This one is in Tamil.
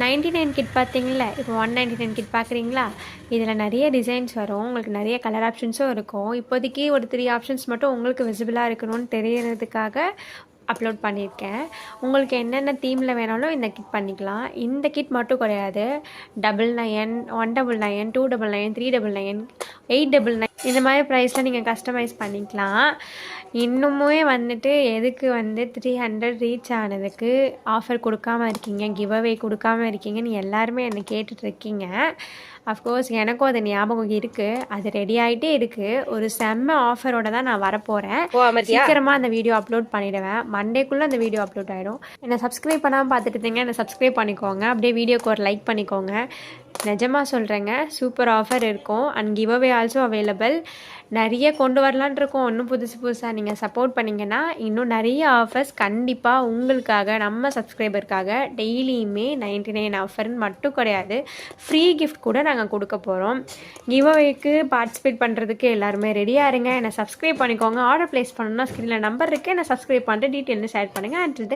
99 கிட் பார்த்தீங்களா, இப்போ 199 கிட் பார்க்குறீங்களா? இதில் நிறைய டிசைன்ஸ் வரும். உங்களுக்கு நிறைய கலர் ஆப்ஷன்ஸும் இருக்கும். இப்போதைக்கு ஒரு 3 ஆப்ஷன்ஸ் மட்டும் உங்களுக்கு விசிபிளாக இருக்கணும்னு தெரியறதுக்காக அப்லோட் பண்ணியிருக்கேன். உங்களுக்கு என்னென்ன தீமில் வேணாலும் இந்த கிட் பண்ணிக்கலாம். இந்த கிட் மட்டும் கிடையாது, 99, 199, 299, 399, 899 இந்த மாதிரி ப்ரைஸில் நீங்கள் கஸ்டமைஸ் பண்ணிக்கலாம். இன்னுமே வந்துட்டு எதுக்கு 300 ரீச் ஆனதுக்கு ஆஃபர் கொடுக்காமல் இருக்கீங்க, கிவ் அவே கொடுக்காமல் இருக்கீங்கன்னு எல்லாருமே என்னை கேட்டுட்ருக்கீங்க. அஃப்கோர்ஸ் எனக்கும் அது ஞாபகம் இருக்குது. அது ரெடி ஆகிட்டே இருக்குது. ஒரு செம்ம ஆஃபரோட தான் நான் வரப்போகிறேன். சீக்கிரமாக அந்த வீடியோ அப்லோட் பண்ணிவிடுவேன். மண்டேக்குள்ளே அந்த வீடியோ அப்லோட் ஆகிடும். என்னை சப்ஸ்கிரைப் பண்ணாமல் பார்த்துட்டு இருந்தீங்க, என்னை சப்ஸ்கிரைப் பண்ணிக்கோங்க. அப்படியே வீடியோக்கு ஒரு லைக் பண்ணிக்கோங்க. நிஜமாக சொல்கிறேங்க, சூப்பர் ஆஃபர் இருக்கும். And give away also available. நிறைய கொண்டு வரலான் இருக்கோம். இன்னும் புதுசாக நீங்கள் சப்போர்ட் பண்ணிங்கன்னா இன்னும் நிறைய ஆஃபர்ஸ் கண்டிப்பாக உங்களுக்காக, நம்ம சப்ஸ்கிரைபருக்காக டெய்லியுமே 99 ஆஃபர்னு மட்டும் கிடையாது, ஃப்ரீ கிஃப்ட் கூட நாங்கள் கொடுக்க போகிறோம். கிவ் அவேக்கு பார்ட்டிசிபேட் பண்ணுறதுக்கு எல்லாருமே ரெடியாக இருங்க. என்னை சப்ஸ்கிரைப் பண்ணிக்கோங்க. ஆர்டர் ப்ளேஸ் பண்ணணும்னா ஸ்க்ரீனில் நம்பர் இருக்குது, என்னை சப்ஸ்கிரைப் பண்ணிட்டு டீட்டெயில்னு ஷேர் பண்ணுங்கள். அண்ட்